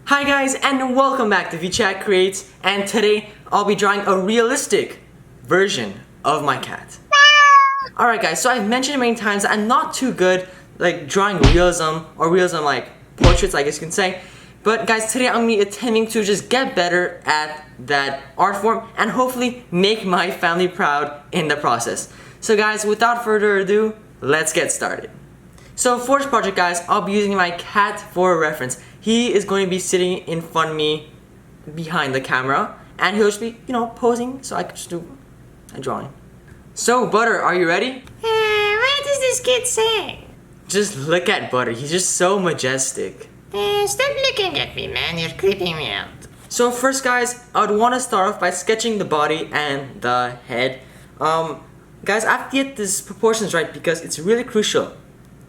Hi guys, and welcome back to VChat Creates, and today I'll be drawing a realistic version of my cat. Alright guys, so I've mentioned many times that I'm not too good like drawing realism or realism like portraits, I guess you can say. But guys, today I'm going to be attempting to just get better at that art form and hopefully make my family proud in the process. So guys, without further ado, let's get started. So for this project guys, I'll be using my cat for a reference. He is going to be sitting in front of me behind the camera and he'll just be, posing so I can just do a drawing. So Butter, are you ready? What does this kid say? Just look at Butter, he's just so majestic. Stop looking at me, man, you're creeping me out. So first guys, I would want to start off by sketching the body and the head. Guys, I have to get these proportions right because it's really crucial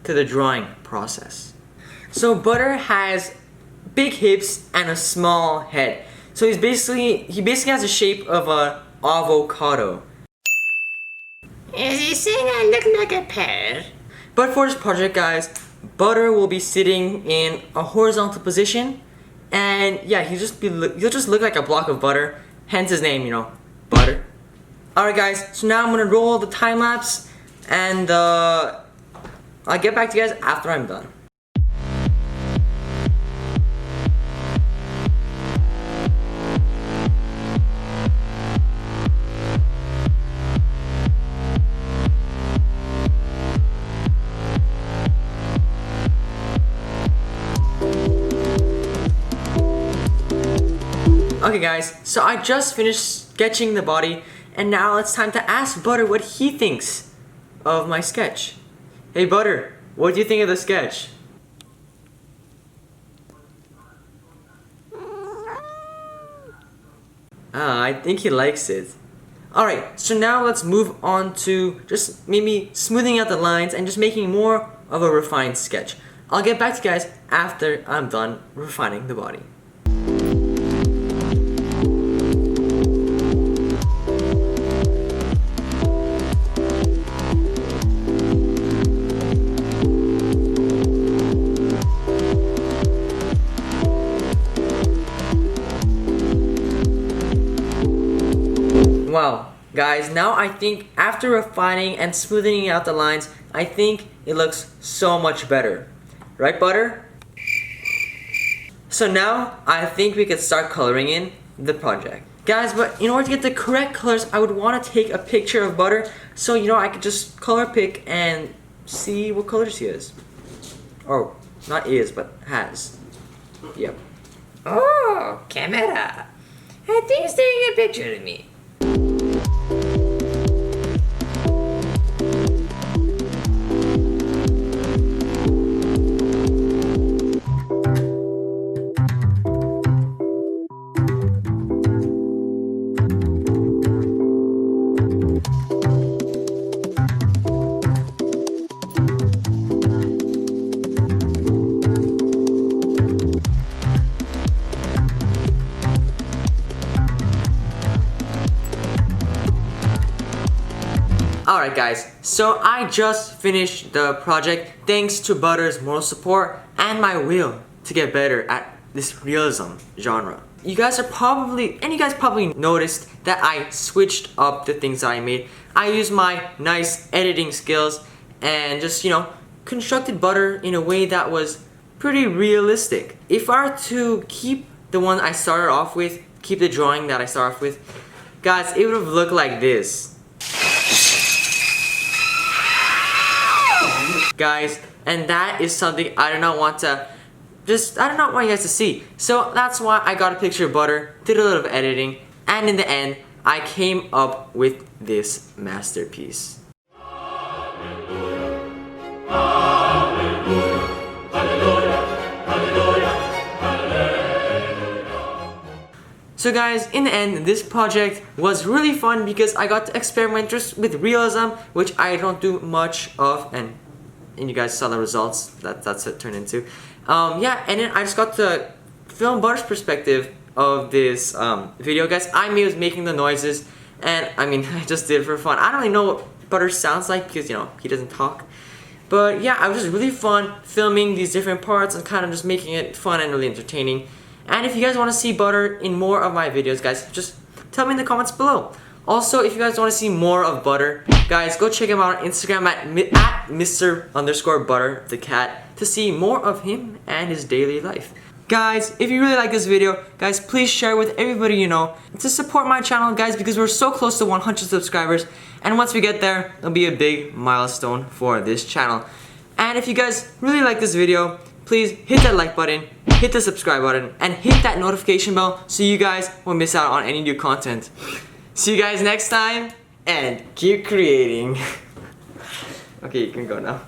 to the drawing process. So Butter has big hips and a small head. So he basically has the shape of an avocado. Is he saying I look like a pear? But for this project guys, Butter will be sitting in a horizontal position, and yeah, he'll just look like a block of butter, hence his name, Butter. Alright guys, so now I'm gonna roll the time lapse, and I'll get back to you guys after I'm done. Okay guys, so I just finished sketching the body, and now it's time to ask Butter what he thinks of my sketch. Hey Butter, what do you think of the sketch? I think he likes it. Alright, so now let's move on to just maybe smoothing out the lines and just making more of a refined sketch. I'll get back to you guys after I'm done refining the body. Wow, guys, now I think after refining and smoothing out the lines, I think it looks so much better. Right, Butter? So now, I think we can start coloring in the project. Guys, but in order to get the correct colors, I would want to take a picture of Butter so, I could just color pick and see what colors he is. Or, not is, but has. Yep. Oh, camera. I think he's taking a picture of me. Alright guys, so I just finished the project thanks to Butter's moral support and my will to get better at this realism genre. You guys probably noticed that I switched up the things that I made. I used my nice editing skills and just, constructed Butter in a way that was pretty realistic. If I were to keep the one I started off with, keep the drawing that I started off with, guys, it would have looked like this. Guys, and that is something I do not want you guys to see. So that's why I got a picture of Butter, did a little bit of editing, and in the end, I came up with this masterpiece. So guys, in the end, this project was really fun because I got to experiment just with realism, which I don't do much of, and you guys saw the results that's it turned into. Yeah, and then I just got to film Butter's perspective of this video, guys. I was making the noises, and I just did it for fun. I don't really know what Butter sounds like because he doesn't talk. But yeah, it was just really fun filming these different parts and kind of just making it fun and really entertaining. And if you guys want to see Butter in more of my videos, guys, just tell me in the comments below. Also, if you guys want to see more of Butter, guys, go check him out on Instagram at Mr_Butter the cat to see more of him and his daily life. Guys, if you really like this video, guys, please share it with everybody you know to support my channel, guys, because we're so close to 100 subscribers. And once we get there, it'll be a big milestone for this channel. And if you guys really like this video, please hit that like button, hit the subscribe button, and hit that notification bell so you guys won't miss out on any new content. See you guys next time, and keep creating. Okay, you can go now.